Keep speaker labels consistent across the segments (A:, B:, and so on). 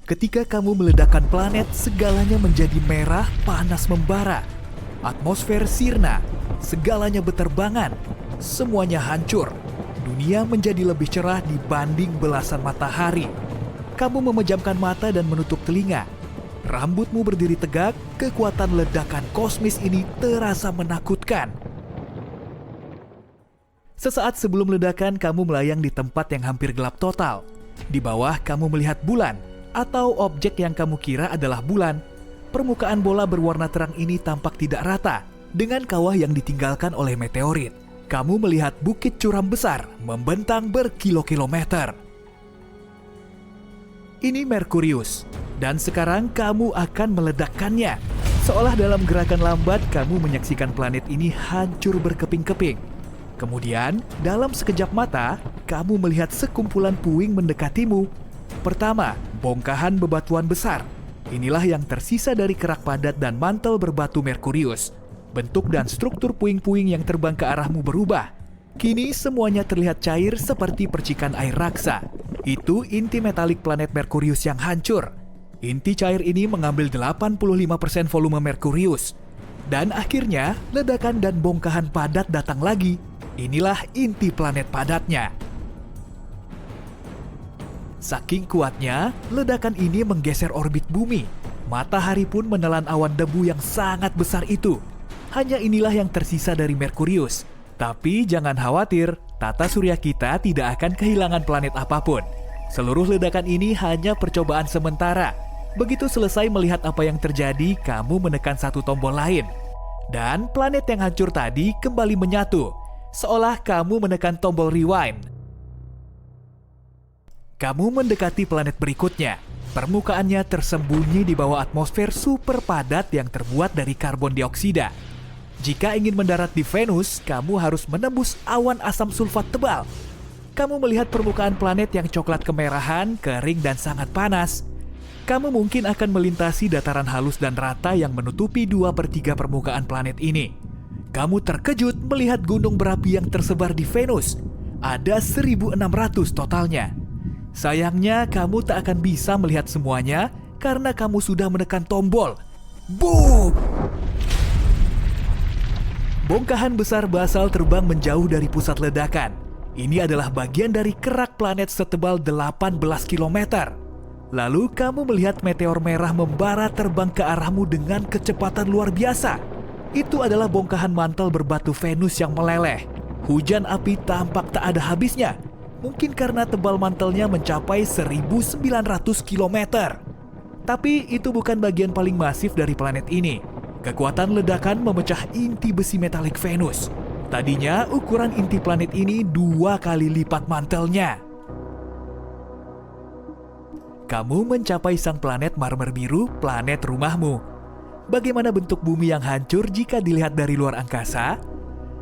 A: Ketika kamu meledakkan planet, segalanya menjadi merah, panas membara. Atmosfer sirna, segalanya beterbangan, semuanya hancur. Dunia menjadi lebih cerah dibanding belasan matahari. Kamu memejamkan mata dan menutup telinga. Rambutmu berdiri tegak, kekuatan ledakan kosmis ini terasa menakutkan. Sesaat sebelum ledakan, kamu melayang di tempat yang hampir gelap total. Di bawah, kamu melihat bulan, atau objek yang kamu kira adalah bulan. Permukaan bola berwarna terang ini tampak tidak rata, dengan kawah yang ditinggalkan oleh meteorit. Kamu melihat bukit curam besar, membentang berkilo-kilometer. Ini Merkurius, dan sekarang kamu akan meledakkannya. Seolah dalam gerakan lambat, kamu menyaksikan planet ini hancur berkeping-keping. Kemudian, dalam sekejap mata, kamu melihat sekumpulan puing mendekatimu. Pertama, bongkahan bebatuan besar. Inilah yang tersisa dari kerak padat dan mantel berbatu Merkurius. Bentuk dan struktur puing-puing yang terbang ke arahmu berubah. Kini semuanya terlihat cair seperti percikan air raksa. Itu inti metalik planet Merkurius yang hancur. Inti cair ini mengambil 85% volume Merkurius. Dan akhirnya, ledakan dan bongkahan padat datang lagi. Inilah inti planet padatnya. Saking kuatnya, ledakan ini menggeser orbit bumi. Matahari pun menelan awan debu yang sangat besar itu. Hanya inilah yang tersisa dari Merkurius. Tapi jangan khawatir, tata surya kita tidak akan kehilangan planet apapun. Seluruh ledakan ini hanya percobaan sementara. Begitu selesai melihat apa yang terjadi, kamu menekan satu tombol lain. Dan planet yang hancur tadi kembali menyatu, seolah kamu menekan tombol rewind. Kamu mendekati planet berikutnya. Permukaannya tersembunyi di bawah atmosfer super padat yang terbuat dari karbon dioksida. Jika ingin mendarat di Venus, kamu harus menembus awan asam sulfat tebal. Kamu melihat permukaan planet yang coklat kemerahan, kering dan sangat panas. Kamu mungkin akan melintasi dataran halus dan rata yang menutupi 2/3 permukaan planet ini. Kamu terkejut melihat gunung berapi yang tersebar di Venus. Ada 1.600 totalnya. Sayangnya, kamu tak akan bisa melihat semuanya karena kamu sudah menekan tombol. Boom! Bongkahan besar basal terbang menjauh dari pusat ledakan. Ini adalah bagian dari kerak planet setebal 18 km. Lalu kamu melihat meteor merah membara terbang ke arahmu dengan kecepatan luar biasa. Itu adalah bongkahan mantel berbatu Venus yang meleleh. Hujan api tampak tak ada habisnya. Mungkin karena tebal mantelnya mencapai 1.900 km. Tapi itu bukan bagian paling masif dari planet ini. Kekuatan ledakan memecah inti besi metalik Venus. Tadinya ukuran inti planet ini 2 kali lipat mantelnya. Kamu mencapai sang planet marmer biru, planet rumahmu. Bagaimana bentuk bumi yang hancur jika dilihat dari luar angkasa?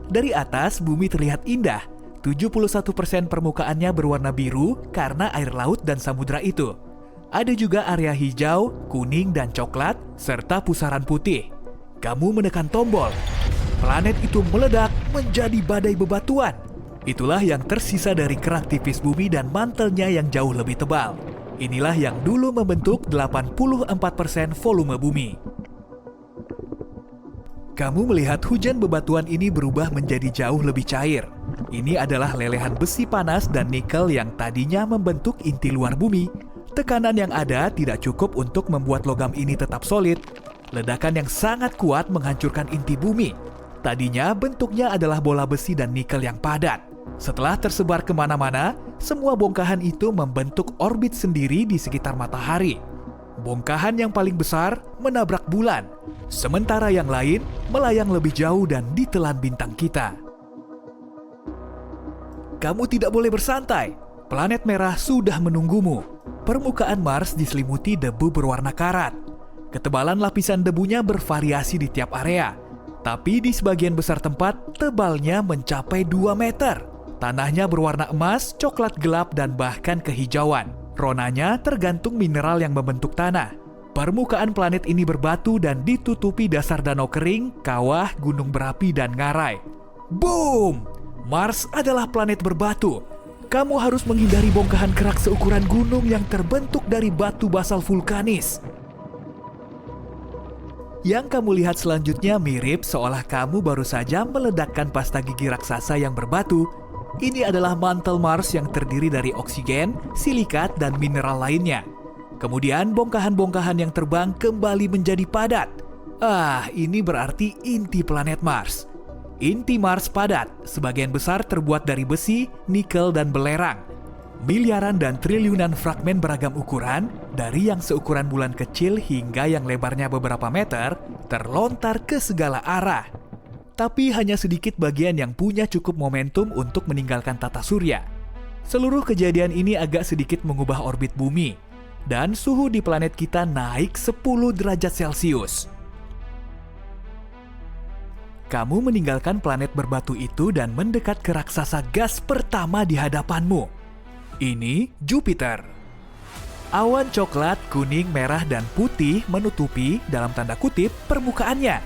A: Dari atas, bumi terlihat indah. 71% permukaannya berwarna biru karena air laut dan samudra itu. Ada juga area hijau, kuning, dan coklat, serta pusaran putih. Kamu menekan tombol. Planet itu meledak menjadi badai bebatuan. Itulah yang tersisa dari kerak tipis bumi dan mantelnya yang jauh lebih tebal. Inilah yang dulu membentuk 84% volume bumi. Kamu melihat hujan bebatuan ini berubah menjadi jauh lebih cair. Ini adalah lelehan besi panas dan nikel yang tadinya membentuk inti luar bumi. Tekanan yang ada tidak cukup untuk membuat logam ini tetap solid. Ledakan yang sangat kuat menghancurkan inti bumi. Tadinya bentuknya adalah bola besi dan nikel yang padat. Setelah tersebar kemana-mana, semua bongkahan itu membentuk orbit sendiri di sekitar matahari. Bongkahan yang paling besar menabrak bulan, sementara yang lain melayang lebih jauh dan ditelan bintang kita. Kamu tidak boleh bersantai. Planet merah sudah menunggumu. Permukaan Mars diselimuti debu berwarna karat. Ketebalan lapisan debunya bervariasi di tiap area. Tapi di sebagian besar tempat, tebalnya mencapai 2 meter. Tanahnya berwarna emas, coklat gelap, dan bahkan kehijauan. Ronanya tergantung mineral yang membentuk tanah. Permukaan planet ini berbatu dan ditutupi dasar danau kering, kawah, gunung berapi, dan ngarai. Boom! Mars adalah planet berbatu. Kamu harus menghindari bongkahan kerak seukuran gunung yang terbentuk dari batu basal vulkanis. Yang kamu lihat selanjutnya mirip seolah kamu baru saja meledakkan pasta gigi raksasa yang berbatu. Ini adalah mantel Mars yang terdiri dari oksigen, silikat, dan mineral lainnya. Kemudian bongkahan-bongkahan yang terbang kembali menjadi padat. Ini berarti inti planet Mars. Inti Mars padat, sebagian besar terbuat dari besi, nikel, dan belerang. Miliaran dan triliunan fragmen beragam ukuran, dari yang seukuran bulan kecil hingga yang lebarnya beberapa meter, terlontar ke segala arah. Tapi hanya sedikit bagian yang punya cukup momentum untuk meninggalkan tata surya. Seluruh kejadian ini agak sedikit mengubah orbit bumi, dan suhu di planet kita naik 10 derajat Celcius. Kamu meninggalkan planet berbatu itu dan mendekat ke raksasa gas pertama di hadapanmu. Ini Jupiter. Awan coklat, kuning, merah, dan putih menutupi, dalam tanda kutip, permukaannya.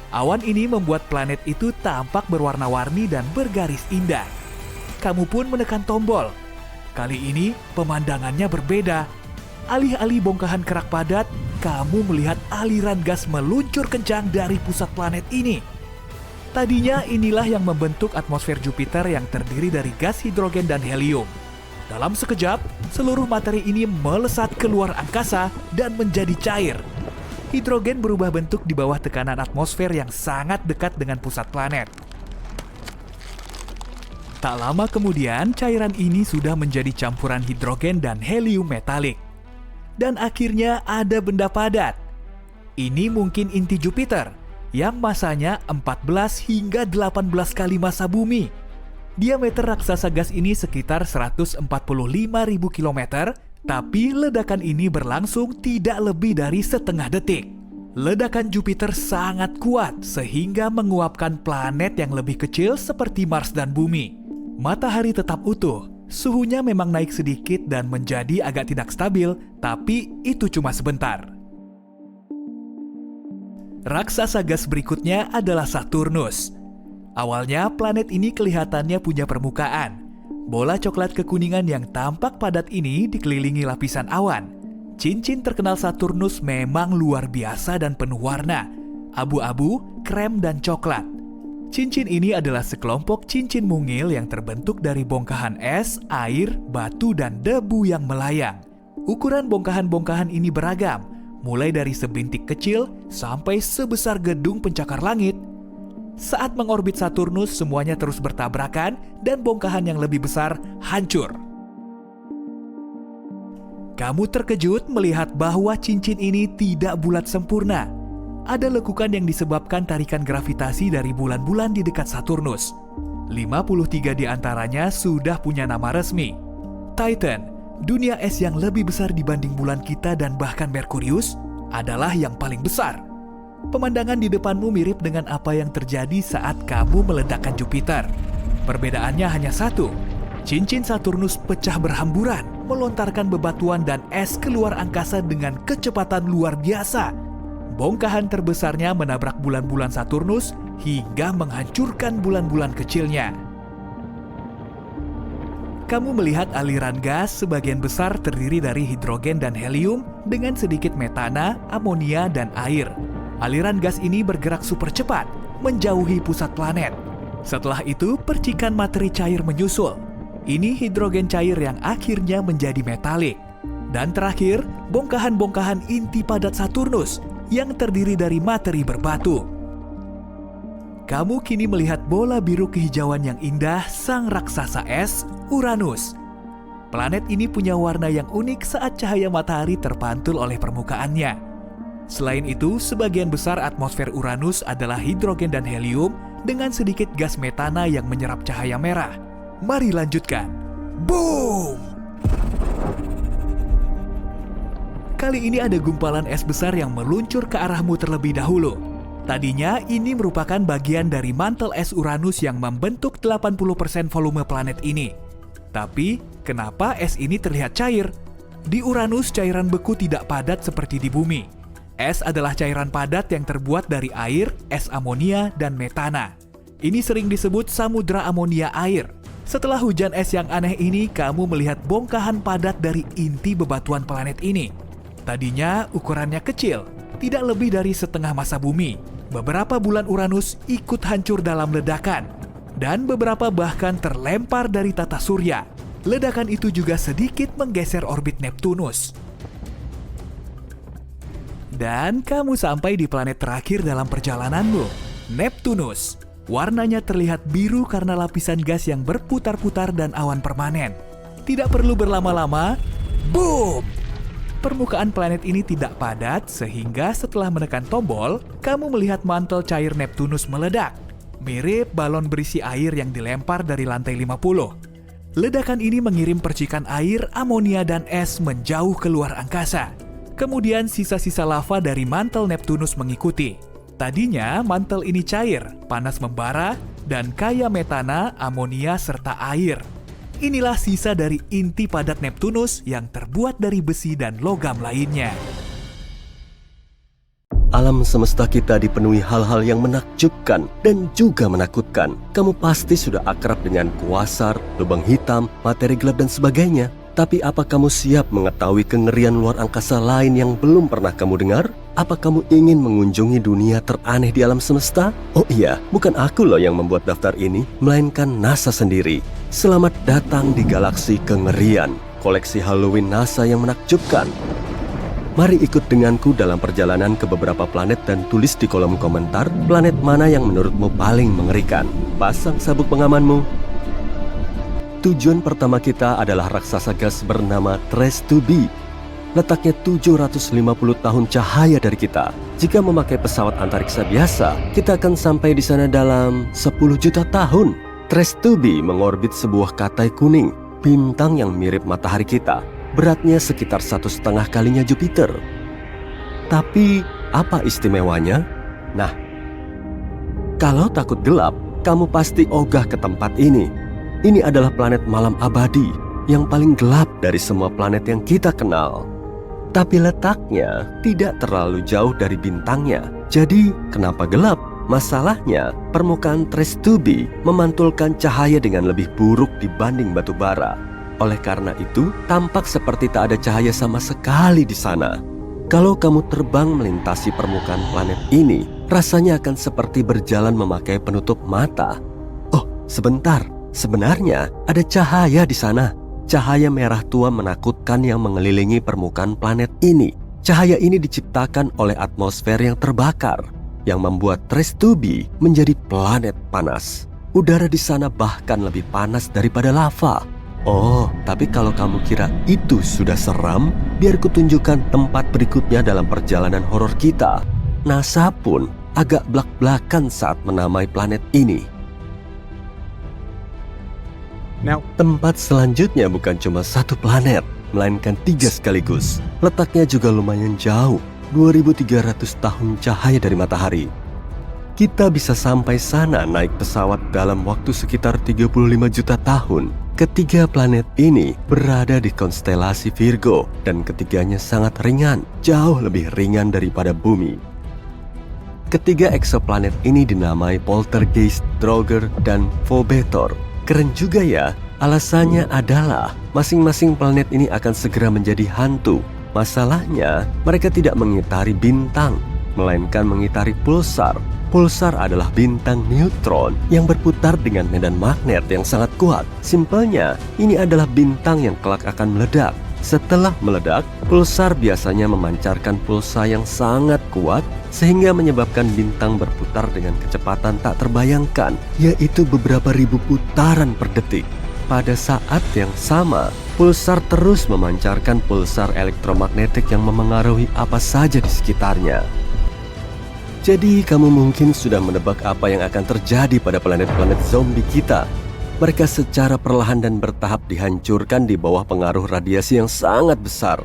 A: Awan ini membuat planet itu tampak berwarna-warni dan bergaris indah. Kamu pun menekan tombol. Kali ini pemandangannya berbeda. Alih-alih bongkahan kerak padat, kamu melihat aliran gas meluncur kencang dari pusat planet ini. Tadinya inilah yang membentuk atmosfer Jupiter yang terdiri dari gas hidrogen dan helium. Dalam sekejap, seluruh materi ini melesat keluar angkasa dan menjadi cair. Hidrogen berubah bentuk di bawah tekanan atmosfer yang sangat dekat dengan pusat planet. Tak lama kemudian, cairan ini sudah menjadi campuran hidrogen dan helium metalik. Dan akhirnya ada benda padat. Ini mungkin inti Jupiter, yang masanya 14 hingga 18 kali massa bumi. Diameter raksasa gas ini sekitar 145.000 km, tapi ledakan ini berlangsung tidak lebih dari setengah detik. Ledakan Jupiter sangat kuat sehingga menguapkan planet yang lebih kecil seperti Mars dan Bumi. Matahari tetap utuh, suhunya memang naik sedikit dan menjadi agak tidak stabil, tapi itu cuma sebentar. Raksasa gas berikutnya adalah Saturnus. Awalnya planet ini kelihatannya punya permukaan. Bola coklat kekuningan yang tampak padat ini dikelilingi lapisan awan. Cincin terkenal Saturnus memang luar biasa dan penuh warna, abu-abu, krem, dan coklat. Cincin ini adalah sekelompok cincin mungil yang terbentuk dari bongkahan es, air, batu, dan debu yang melayang. Ukuran bongkahan-bongkahan ini beragam, mulai dari sebintik kecil sampai sebesar gedung pencakar langit. Saat mengorbit Saturnus, semuanya terus bertabrakan dan bongkahan yang lebih besar hancur. Kamu terkejut melihat bahwa cincin ini tidak bulat sempurna. Ada lekukan yang disebabkan tarikan gravitasi dari bulan-bulan di dekat Saturnus. 53 di antaranya sudah punya nama resmi. Titan, dunia es yang lebih besar dibanding bulan kita dan bahkan Merkurius, adalah yang paling besar. Pemandangan di depanmu mirip dengan apa yang terjadi saat kamu meledakkan Jupiter. Perbedaannya hanya satu, cincin Saturnus pecah berhamburan, melontarkan bebatuan dan es keluar angkasa dengan kecepatan luar biasa. Bongkahan terbesarnya menabrak bulan-bulan Saturnus hingga menghancurkan bulan-bulan kecilnya. Kamu melihat aliran gas sebagian besar terdiri dari hidrogen dan helium dengan sedikit metana, amonia, dan air. Aliran gas ini bergerak super cepat, menjauhi pusat planet. Setelah itu, percikan materi cair menyusul. Ini hidrogen cair yang akhirnya menjadi metalik. Dan terakhir, bongkahan-bongkahan inti padat Saturnus yang terdiri dari materi berbatu. Kamu kini melihat bola biru kehijauan yang indah sang raksasa es, Uranus. Planet ini punya warna yang unik saat cahaya matahari terpantul oleh permukaannya. Selain itu, sebagian besar atmosfer Uranus adalah hidrogen dan helium dengan sedikit gas metana yang menyerap cahaya merah. Mari lanjutkan. Boom! Kali ini ada gumpalan es besar yang meluncur ke arahmu terlebih dahulu. Tadinya ini merupakan bagian dari mantel es Uranus yang membentuk 80% volume planet ini. Tapi, kenapa es ini terlihat cair? Di Uranus, cairan beku tidak padat seperti di Bumi. Es adalah cairan padat yang terbuat dari air, es amonia, dan metana. Ini sering disebut samudra amonia air. Setelah hujan es yang aneh ini, kamu melihat bongkahan padat dari inti bebatuan planet ini. Tadinya ukurannya kecil, tidak lebih dari setengah massa bumi. Beberapa bulan Uranus ikut hancur dalam ledakan, dan beberapa bahkan terlempar dari tata surya. Ledakan itu juga sedikit menggeser orbit Neptunus. Dan kamu sampai di planet terakhir dalam perjalananmu, Neptunus. Warnanya terlihat biru karena lapisan gas yang berputar-putar dan awan permanen. Tidak perlu berlama-lama, boom! Permukaan planet ini tidak padat sehingga setelah menekan tombol, kamu melihat mantel cair Neptunus meledak. Mirip balon berisi air yang dilempar dari lantai 50. Ledakan ini mengirim percikan air, amonia, dan es menjauh keluar angkasa. Kemudian sisa-sisa lava dari mantel Neptunus mengikuti. Tadinya mantel ini cair, panas membara, dan kaya metana, amonia, serta air. Inilah sisa dari inti padat Neptunus yang terbuat dari besi dan logam lainnya.
B: Alam semesta kita dipenuhi hal-hal yang menakjubkan dan juga menakutkan. Kamu pasti sudah akrab dengan kuasar, lubang hitam, materi gelap, dan sebagainya. Tapi apa kamu siap mengetahui kengerian luar angkasa lain yang belum pernah kamu dengar? Apa kamu ingin mengunjungi dunia teraneh di alam semesta? Oh iya, bukan aku loh yang membuat daftar ini, melainkan NASA sendiri. Selamat datang di galaksi kengerian, koleksi Halloween NASA yang menakjubkan. Mari ikut denganku dalam perjalanan ke beberapa planet dan tulis di kolom komentar planet mana yang menurutmu paling mengerikan. Pasang sabuk pengamanmu. Tujuan pertama kita adalah raksasa gas bernama Trace 2B. Letaknya 750 tahun cahaya dari kita. Jika memakai pesawat antariksa biasa, kita akan sampai di sana dalam 10 juta tahun. Trace 2B mengorbit sebuah katai kuning, bintang yang mirip matahari kita. Beratnya sekitar 1,5 kalinya Jupiter. Tapi apa istimewanya? Nah, kalau takut gelap, kamu pasti ogah ke tempat ini. Ini adalah planet malam abadi yang paling gelap dari semua planet yang kita kenal. Tapi letaknya tidak terlalu jauh dari bintangnya. Jadi, kenapa gelap? Masalahnya, permukaan Trace 2B memantulkan cahaya dengan lebih buruk dibanding batu bara. Oleh karena itu, tampak seperti tak ada cahaya sama sekali di sana. Kalau kamu terbang melintasi permukaan planet ini, rasanya akan seperti berjalan memakai penutup mata. Oh, sebentar. Sebenarnya ada cahaya di sana. Cahaya merah tua menakutkan yang mengelilingi permukaan planet ini. Cahaya ini diciptakan oleh atmosfer yang terbakar, yang membuat Trace 2B menjadi planet panas. Udara di sana bahkan lebih panas daripada lava. Oh, tapi kalau kamu kira itu sudah seram, biar kutunjukkan tempat berikutnya dalam perjalanan horor kita. NASA pun agak blak-blakan saat menamai planet ini. Tempat selanjutnya bukan cuma satu planet, melainkan 3 sekaligus. Letaknya juga lumayan jauh, 2300 tahun cahaya dari matahari. Kita bisa sampai sana naik pesawat dalam waktu sekitar 35 juta tahun. Ketiga planet ini berada di konstelasi Virgo dan ketiganya sangat ringan, jauh lebih ringan daripada bumi. Ketiga eksoplanet ini dinamai Poltergeist, Draugr, dan Phobetor. Keren juga ya, alasannya adalah masing-masing planet ini akan segera menjadi hantu. Masalahnya, mereka tidak mengitari bintang, melainkan mengitari pulsar. Pulsar adalah bintang neutron yang berputar dengan medan magnet yang sangat kuat. Simpelnya, ini adalah bintang yang kelak akan meledak. Setelah meledak, pulsar biasanya memancarkan pulsa yang sangat kuat sehingga menyebabkan bintang berputar dengan kecepatan tak terbayangkan, yaitu beberapa ribu putaran per detik. Pada saat yang sama, pulsar terus memancarkan pulsar elektromagnetik yang memengaruhi apa saja di sekitarnya. Jadi kamu mungkin sudah menebak apa yang akan terjadi pada planet-planet zombie kita. Mereka secara perlahan dan bertahap dihancurkan di bawah pengaruh radiasi yang sangat besar.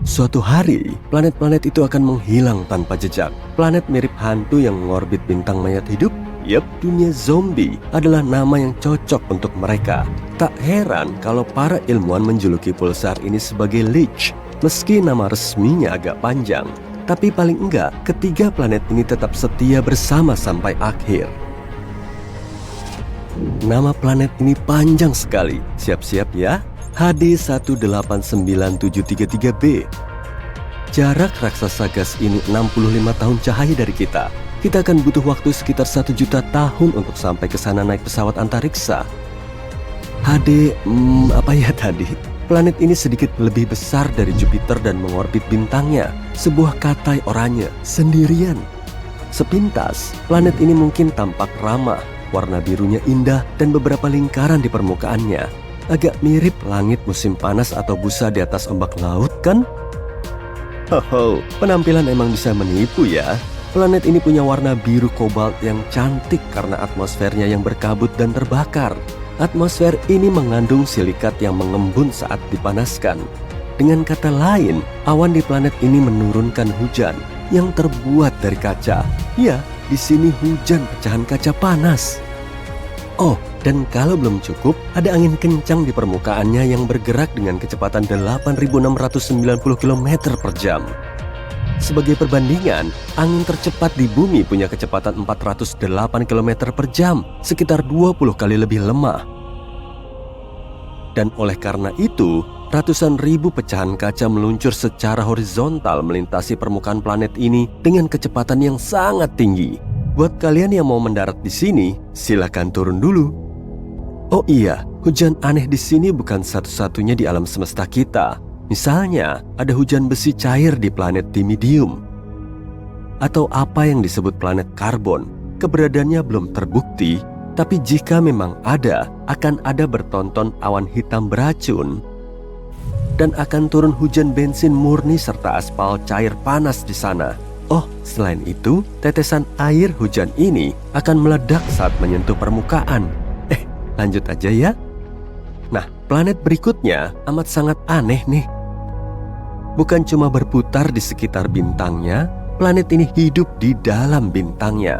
B: Suatu hari, planet-planet itu akan menghilang tanpa jejak. Planet mirip hantu yang mengorbit bintang mayat hidup. Yep, dunia zombie adalah nama yang cocok untuk mereka. Tak heran kalau para ilmuwan menjuluki pulsar ini sebagai Lich, meski nama resminya agak panjang. Tapi paling enggak, ketiga planet ini tetap setia bersama sampai akhir. Nama planet ini panjang sekali. Siap-siap ya. HD 189733b. Jarak raksasa gas ini 65 tahun cahaya dari kita. Kita akan butuh waktu sekitar 1 juta tahun untuk sampai ke sana naik pesawat antariksa. HD, apa ya tadi? Planet ini sedikit lebih besar dari Jupiter dan mengorbit bintangnya. Sebuah katai oranye, sendirian. Sepintas, planet ini mungkin tampak ramah. Warna birunya indah dan beberapa lingkaran di permukaannya. Agak mirip langit musim panas atau busa di atas ombak laut, kan? Hoho, penampilan emang bisa menipu ya. Planet ini punya warna biru kobalt yang cantik karena atmosfernya yang berkabut dan terbakar. Atmosfer ini mengandung silikat yang mengembun saat dipanaskan. Dengan kata lain, awan di planet ini menurunkan hujan yang terbuat dari kaca. Ya, di sini hujan pecahan kaca panas. Oh, dan kalau belum cukup, ada angin kencang di permukaannya yang bergerak dengan kecepatan 8.690 km per jam. Sebagai perbandingan, angin tercepat di bumi punya kecepatan 408 km per jam, sekitar 20 kali lebih lemah. Dan oleh karena itu, ratusan ribu pecahan kaca meluncur secara horizontal melintasi permukaan planet ini dengan kecepatan yang sangat tinggi. Buat kalian yang mau mendarat di sini, silakan turun dulu. Oh iya, hujan aneh di sini bukan satu-satunya di alam semesta kita. Misalnya, ada hujan besi cair di planet Timidium. Atau apa yang disebut planet karbon. Keberadaannya belum terbukti, tapi jika memang ada, akan ada bertonton awan hitam beracun. Dan akan turun hujan bensin murni serta aspal cair panas di sana. Oh, selain itu, tetesan air hujan ini akan meledak saat menyentuh permukaan. Lanjut aja ya. Nah, planet berikutnya amat sangat aneh nih. Bukan cuma berputar di sekitar bintangnya, planet ini hidup di dalam bintangnya.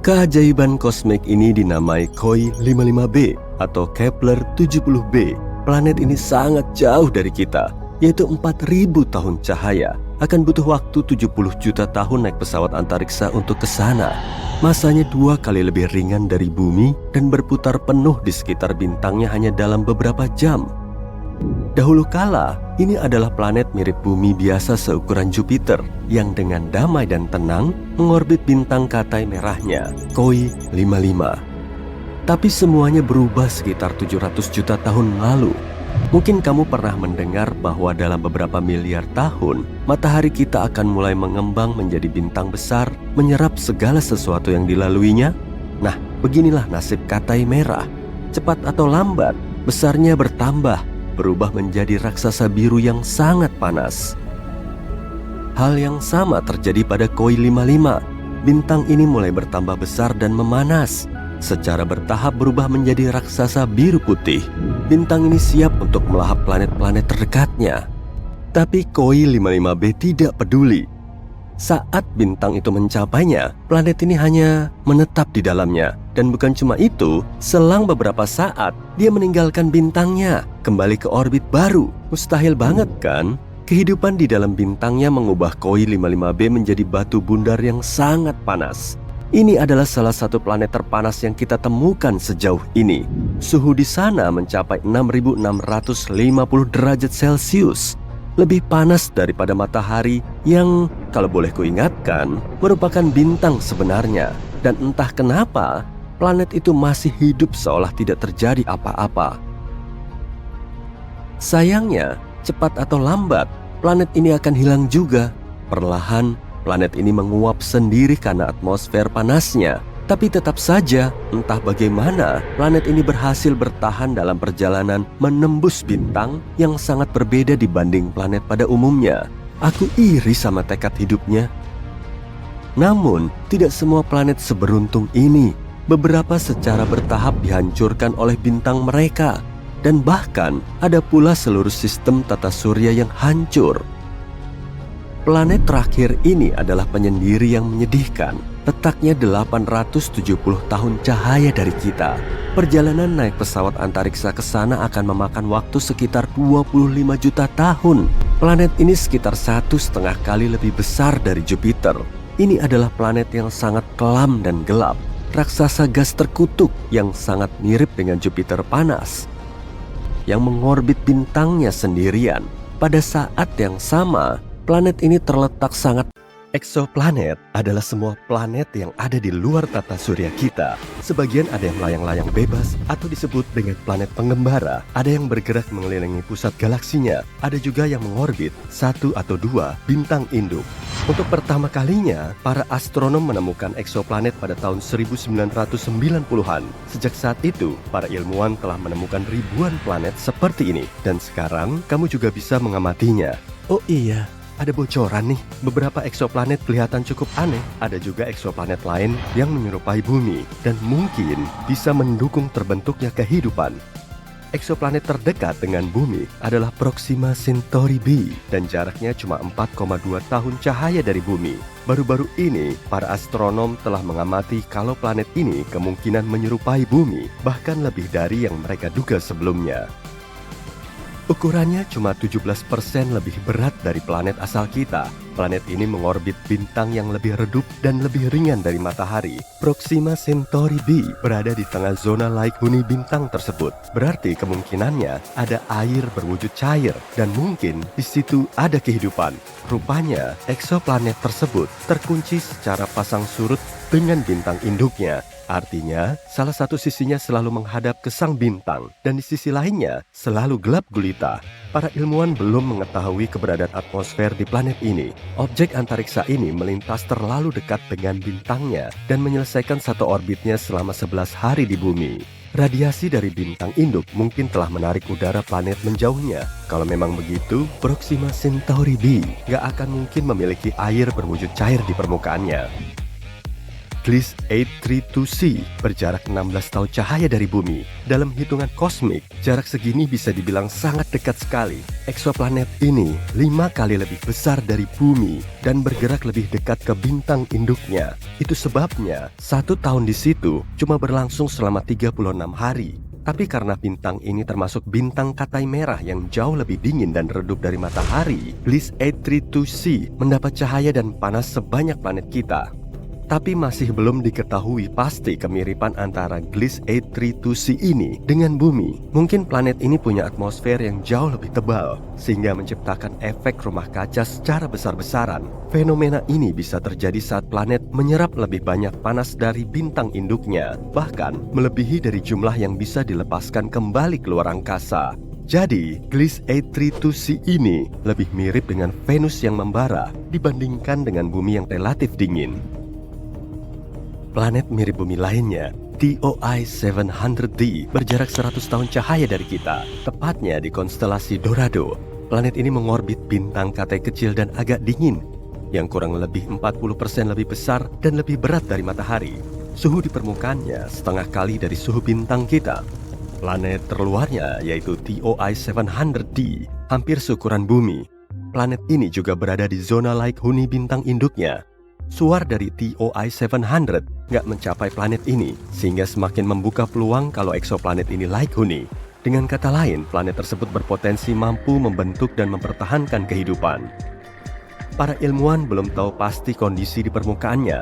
B: Keajaiban kosmik ini dinamai KOI 55b atau Kepler 70b. Planet ini sangat jauh dari kita, yaitu 4.000 tahun cahaya. Akan butuh waktu 70 juta tahun naik pesawat antariksa untuk ke sana. Masanya 2 kali lebih ringan dari bumi dan berputar penuh di sekitar bintangnya hanya dalam beberapa jam. Dahulu kala, ini adalah planet mirip bumi biasa seukuran Jupiter yang dengan damai dan tenang mengorbit bintang katai merahnya, KOI 55. Tapi semuanya berubah sekitar 700 juta tahun lalu. Mungkin kamu pernah mendengar bahwa dalam beberapa miliar tahun, matahari kita akan mulai mengembang menjadi bintang besar, menyerap segala sesuatu yang dilaluinya. Nah, beginilah nasib katai merah. Cepat atau lambat, besarnya bertambah, berubah menjadi raksasa biru yang sangat panas. Hal yang sama terjadi pada KOI 55. Bintang ini mulai bertambah besar dan memanas. Secara bertahap berubah menjadi raksasa biru putih. Bintang ini siap untuk melahap planet-planet terdekatnya. Tapi KOI 55b tidak peduli. Saat bintang itu mencapainya, planet ini hanya menetap di dalamnya. Dan bukan cuma itu, selang beberapa saat, dia meninggalkan bintangnya, kembali ke orbit baru. Mustahil banget kan? Kehidupan di dalam bintangnya mengubah KOI 55b menjadi batu bundar yang sangat panas. Ini adalah salah satu planet terpanas yang kita temukan sejauh ini. Suhu di sana mencapai 6.650 derajat Celcius. Lebih panas daripada matahari yang, kalau boleh kuingatkan, merupakan bintang sebenarnya. Dan entah kenapa, planet itu masih hidup seolah tidak terjadi apa-apa. Sayangnya, cepat atau lambat, planet ini akan hilang juga. Perlahan, planet ini menguap sendiri karena atmosfer panasnya. Tapi tetap saja, entah bagaimana, planet ini berhasil bertahan dalam perjalanan menembus bintang yang sangat berbeda dibanding planet pada umumnya. Aku iri sama tekad hidupnya. Namun, tidak semua planet seberuntung ini. Beberapa secara bertahap dihancurkan oleh bintang mereka. Dan bahkan, ada pula seluruh sistem tata surya yang hancur. Planet terakhir ini adalah penyendiri yang menyedihkan. Letaknya 870 tahun cahaya dari kita. Perjalanan naik pesawat antariksa ke sana akan memakan waktu sekitar 25 juta tahun. Planet ini sekitar 1,5 kali lebih besar dari Jupiter. Ini adalah planet yang sangat kelam dan gelap. raksasa gas terkutuk yang sangat mirip dengan Jupiter panas, yang mengorbit bintangnya sendirian. Pada saat yang sama, planet ini terletak sangat. Eksoplanet adalah semua planet yang ada di luar tata surya kita. Sebagian ada yang melayang-layang bebas atau disebut dengan planet pengembara. Ada yang bergerak mengelilingi pusat galaksinya. Ada juga yang mengorbit 1 atau 2 bintang induk. Untuk pertama kalinya, para astronom menemukan eksoplanet pada tahun 1990-an. Sejak saat itu, para ilmuwan telah menemukan ribuan planet seperti ini. Dan sekarang, kamu juga bisa mengamatinya. Oh iya, ada bocoran nih, beberapa eksoplanet kelihatan cukup aneh. Ada juga eksoplanet lain yang menyerupai bumi dan mungkin bisa mendukung terbentuknya kehidupan. Eksoplanet terdekat dengan bumi adalah Proxima Centauri b dan jaraknya cuma 4,2 tahun cahaya dari bumi. Baru-baru ini, para astronom telah mengamati kalau planet ini kemungkinan menyerupai bumi, bahkan lebih dari yang mereka duga sebelumnya. Ukurannya cuma 17% lebih berat dari planet asal kita. Planet ini mengorbit bintang yang lebih redup dan lebih ringan dari matahari. Proxima Centauri b berada di tengah zona laik huni bintang tersebut. Berarti kemungkinannya ada air berwujud cair dan mungkin di situ ada kehidupan. Rupanya, eksoplanet tersebut terkunci secara pasang surut dengan bintang induknya. Artinya, salah satu sisinya selalu menghadap ke sang bintang dan di sisi lainnya selalu gelap gulita. Para ilmuwan belum mengetahui keberadaan atmosfer di planet ini. Objek antariksa ini melintas terlalu dekat dengan bintangnya dan menyelesaikan satu orbitnya selama 11 hari di bumi. Radiasi dari bintang induk mungkin telah menarik udara planet menjauhnya. Kalau memang begitu, Proxima Centauri b gak akan mungkin memiliki air berwujud cair di permukaannya. Gliese 832c berjarak 16 tahun cahaya dari bumi. Dalam hitungan kosmik, jarak segini bisa dibilang sangat dekat sekali. Eksoplanet ini 5 kali lebih besar dari bumi dan bergerak lebih dekat ke bintang induknya. Itu sebabnya 1 tahun di situ cuma berlangsung selama 36 hari. Tapi karena bintang ini termasuk bintang katai merah yang jauh lebih dingin dan redup dari matahari, Gliese 832c mendapat cahaya dan panas sebanyak planet kita. Tapi masih belum diketahui pasti kemiripan antara Gliese 832c ini dengan bumi. Mungkin planet ini punya atmosfer yang jauh lebih tebal, sehingga menciptakan efek rumah kaca secara besar-besaran. Fenomena ini bisa terjadi saat planet menyerap lebih banyak panas dari bintang induknya, bahkan melebihi dari jumlah yang bisa dilepaskan kembali keluar angkasa. Jadi, Gliese 832c ini lebih mirip dengan Venus yang membara dibandingkan dengan bumi yang relatif dingin. Planet mirip bumi lainnya, TOI 700d, berjarak 100 tahun cahaya dari kita, tepatnya di konstelasi Dorado. Planet ini mengorbit bintang katai kecil dan agak dingin, yang kurang lebih 40% lebih besar dan lebih berat dari matahari. Suhu di permukaannya setengah kali dari suhu bintang kita. Planet terluarnya, yaitu TOI 700d, hampir seukuran bumi. Planet ini juga berada di zona laik huni bintang induknya. Suar dari TOI 700 nggak mencapai planet ini, sehingga semakin membuka peluang kalau eksoplanet ini laik huni. Dengan kata lain, planet tersebut berpotensi mampu membentuk dan mempertahankan kehidupan. Para ilmuwan belum tahu pasti kondisi di permukaannya,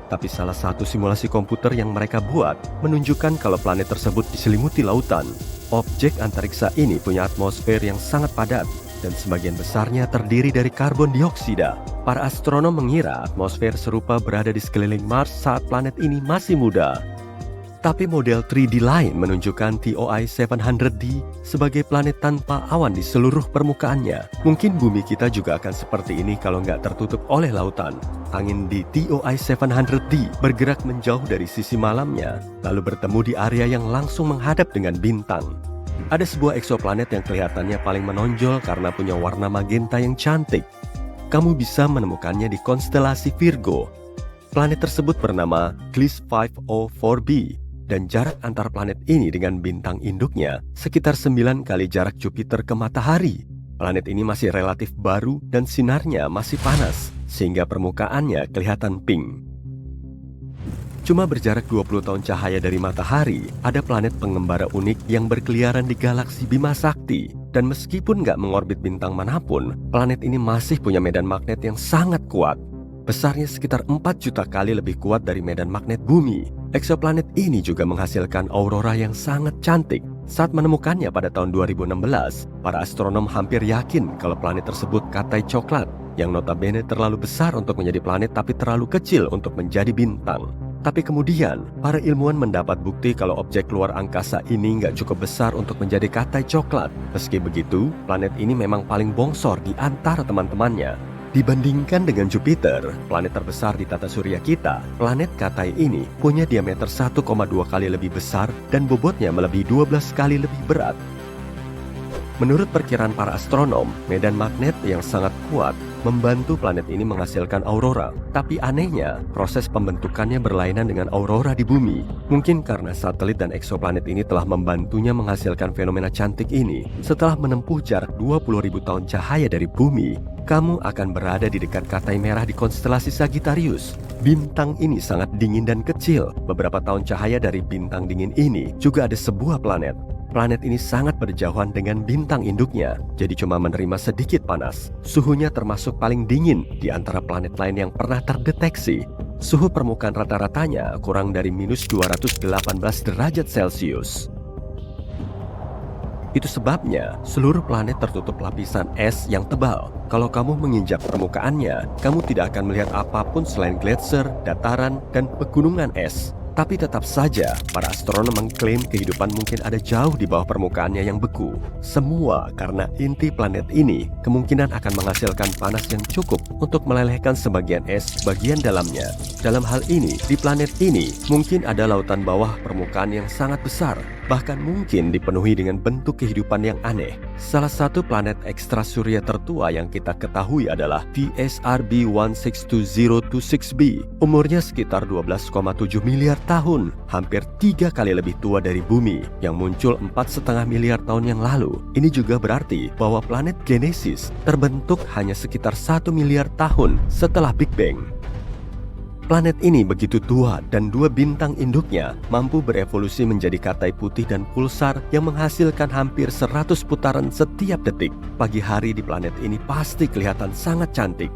B: tapi salah satu simulasi komputer yang mereka buat menunjukkan kalau planet tersebut diselimuti lautan. Objek antariksa ini punya atmosfer yang sangat padat, dan sebagian besarnya terdiri dari karbon dioksida. Para astronom mengira atmosfer serupa berada di sekeliling Mars saat planet ini masih muda. Tapi model 3D lain menunjukkan TOI 700d sebagai planet tanpa awan di seluruh permukaannya. Mungkin bumi kita juga akan seperti ini kalau nggak tertutup oleh lautan. Angin di TOI 700d bergerak menjauh dari sisi malamnya, lalu bertemu di area yang langsung menghadap dengan bintang. Ada sebuah eksoplanet yang kelihatannya paling menonjol karena punya warna magenta yang cantik. Kamu bisa menemukannya di konstelasi Virgo. Planet tersebut bernama Gliese 504b dan jarak antar planet ini dengan bintang induknya sekitar 9 kali jarak Jupiter ke matahari. Planet ini masih relatif baru dan sinarnya masih panas, sehingga permukaannya kelihatan pink. Cuma berjarak 20 tahun cahaya dari matahari, ada planet pengembara unik yang berkeliaran di galaksi Bima Sakti. Dan meskipun nggak mengorbit bintang manapun, planet ini masih punya medan magnet yang sangat kuat. Besarnya sekitar 4 juta kali lebih kuat dari medan magnet bumi. Eksoplanet ini juga menghasilkan aurora yang sangat cantik. Saat menemukannya pada tahun 2016, para astronom hampir yakin kalau planet tersebut katai coklat, yang notabene terlalu besar untuk menjadi planet tapi terlalu kecil untuk menjadi bintang. Tapi kemudian, para ilmuwan mendapat bukti kalau objek luar angkasa ini nggak cukup besar untuk menjadi katai coklat. Meski begitu, planet ini memang paling bongsor di antara teman-temannya. Dibandingkan dengan Jupiter, planet terbesar di tata surya kita, planet katai ini punya diameter 1,2 kali lebih besar dan bobotnya melebihi 12 kali lebih berat. Menurut perkiraan para astronom, medan magnet yang sangat kuat membantu planet ini menghasilkan aurora. Tapi anehnya, proses pembentukannya berlainan dengan aurora di bumi. Mungkin karena satelit dan eksoplanet ini telah membantunya menghasilkan fenomena cantik ini. Setelah menempuh jarak 20.000 tahun cahaya dari bumi, kamu akan berada di dekat katai merah di konstelasi Sagittarius. Bintang ini sangat dingin dan kecil. Beberapa tahun cahaya dari bintang dingin ini juga ada sebuah planet. Planet ini sangat berjauhan dengan bintang induknya, jadi cuma menerima sedikit panas. Suhunya termasuk paling dingin di antara planet lain yang pernah terdeteksi. Suhu permukaan rata-ratanya kurang dari minus 218 derajat Celcius. Itu sebabnya seluruh planet tertutup lapisan es yang tebal. Kalau kamu menginjak permukaannya, kamu tidak akan melihat apapun selain gletser, dataran, dan pegunungan es. Tapi tetap saja, para astronom mengklaim kehidupan mungkin ada jauh di bawah permukaannya yang beku. Semua karena inti planet ini kemungkinan akan menghasilkan panas yang cukup untuk melelehkan sebagian es bagian dalamnya. Dalam hal ini, di planet ini mungkin ada lautan bawah permukaan yang sangat besar, bahkan mungkin dipenuhi dengan bentuk kehidupan yang aneh. Salah satu planet ekstrasurya tertua yang kita ketahui adalah TSRB 162026b. Umurnya sekitar 12,7 miliar tahun, hampir 3 kali lebih tua dari bumi yang muncul 4,5 miliar tahun yang lalu. Ini juga berarti bahwa planet Genesis terbentuk hanya sekitar 1 miliar tahun setelah Big Bang. Planet ini begitu tua dan dua bintang induknya mampu berevolusi menjadi katai putih dan pulsar yang menghasilkan hampir 100 putaran setiap detik. Pagi hari di planet ini pasti kelihatan sangat cantik.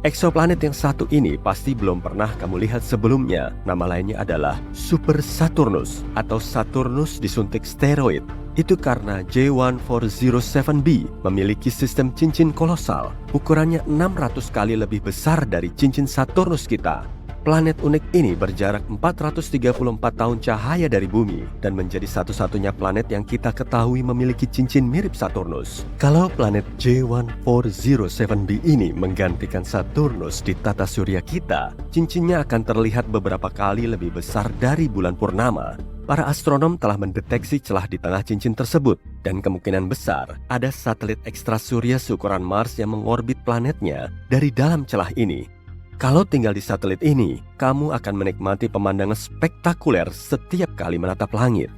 B: Eksoplanet yang satu ini pasti belum pernah kamu lihat sebelumnya. Nama lainnya adalah Super Saturnus atau Saturnus disuntik steroid. Itu karena J1407b memiliki sistem cincin kolosal. Ukurannya 600 kali lebih besar dari cincin Saturnus kita. Planet unik ini berjarak 434 tahun cahaya dari bumi dan menjadi satu-satunya planet yang kita ketahui memiliki cincin mirip Saturnus. Kalau planet J1407b ini menggantikan Saturnus di tata surya kita, cincinnya akan terlihat beberapa kali lebih besar dari bulan purnama. Para astronom telah mendeteksi celah di tengah cincin tersebut dan kemungkinan besar ada satelit ekstrasurya seukuran Mars yang mengorbit planetnya dari dalam celah ini. Kalau tinggal di satelit ini, kamu akan menikmati pemandangan spektakuler setiap kali menatap langit.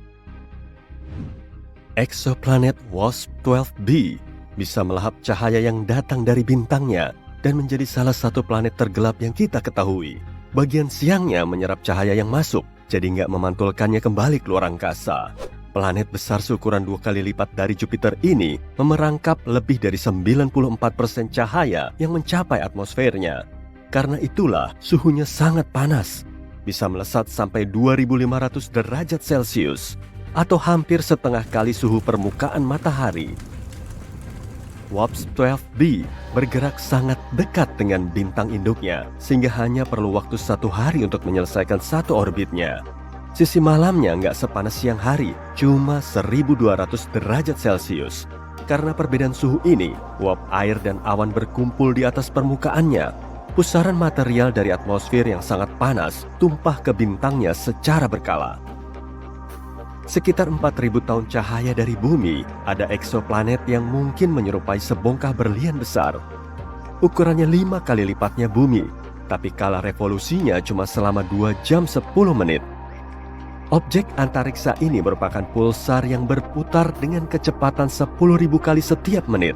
B: Eksoplanet WASP-12b bisa melahap cahaya yang datang dari bintangnya dan menjadi salah satu planet tergelap yang kita ketahui. Bagian siangnya menyerap cahaya yang masuk, jadi nggak memantulkannya kembali ke luar angkasa. Planet besar seukuran 2 kali lipat dari Jupiter ini memerangkap lebih dari 94% cahaya yang mencapai atmosfernya. Karena itulah suhunya sangat panas, bisa melesat sampai 2500 derajat Celcius atau hampir setengah kali suhu permukaan matahari. WASP-12b bergerak sangat dekat dengan bintang induknya sehingga hanya perlu waktu 1 hari untuk menyelesaikan satu orbitnya. Sisi malamnya nggak sepanas siang hari, cuma 1200 derajat Celcius. Karena perbedaan suhu ini, uap air dan awan berkumpul di atas permukaannya. Pusaran material dari atmosfer yang sangat panas tumpah ke bintangnya secara berkala. Sekitar 4.000 tahun cahaya dari bumi, ada eksoplanet yang mungkin menyerupai sebongkah berlian besar. Ukurannya 5 kali lipatnya bumi, tapi kala revolusinya cuma selama 2 jam 10 menit. Objek antariksa ini merupakan pulsar yang berputar dengan kecepatan 10.000 kali setiap menit.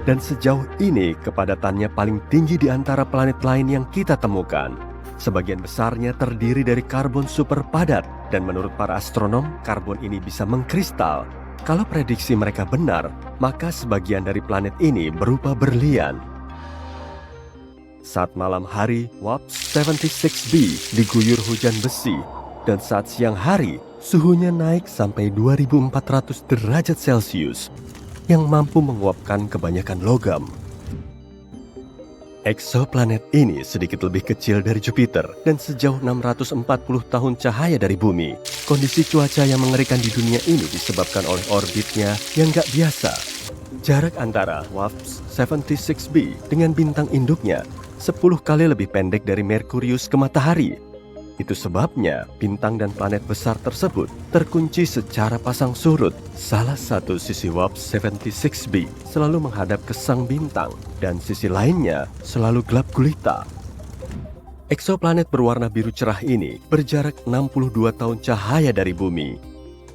B: Dan sejauh ini kepadatannya paling tinggi di antara planet lain yang kita temukan. Sebagian besarnya terdiri dari karbon super padat dan menurut para astronom, karbon ini bisa mengkristal. Kalau prediksi mereka benar, maka sebagian dari planet ini berupa berlian. Saat malam hari, WAPS 76b diguyur hujan besi, dan saat siang hari, suhunya naik sampai 2400 derajat Celcius yang mampu menguapkan kebanyakan logam. Eksoplanet ini sedikit lebih kecil dari Jupiter dan sejauh 640 tahun cahaya dari bumi. Kondisi cuaca yang mengerikan di dunia ini disebabkan oleh orbitnya yang gak biasa. Jarak antara WAPS 76b dengan bintang induknya 10 kali lebih pendek dari Merkurius ke matahari. Itu sebabnya bintang dan planet besar tersebut terkunci secara pasang surut. Salah satu sisi WAPS 76b selalu menghadap ke sang bintang dan sisi lainnya selalu gelap gulita. Eksoplanet berwarna biru cerah ini berjarak 62 tahun cahaya dari bumi.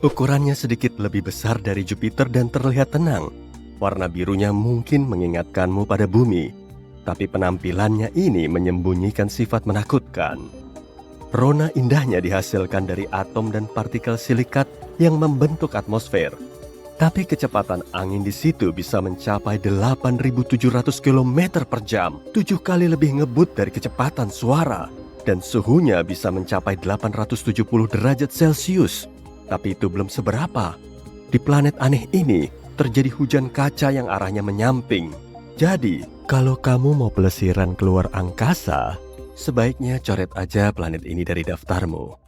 B: Ukurannya sedikit lebih besar dari Jupiter dan terlihat tenang. Warna birunya mungkin mengingatkanmu pada bumi, tapi penampilannya ini menyembunyikan sifat menakutkan. Rona indahnya dihasilkan dari atom dan partikel silikat yang membentuk atmosfer. Tapi kecepatan angin di situ bisa mencapai 8.700 km per jam, 7 kali lebih ngebut dari kecepatan suara. Dan suhunya bisa mencapai 870 derajat Celcius. Tapi itu belum seberapa. Di planet aneh ini, terjadi hujan kaca yang arahnya menyamping. Jadi, kalau kamu mau pelesiran keluar angkasa, sebaiknya coret aja planet ini dari daftarmu.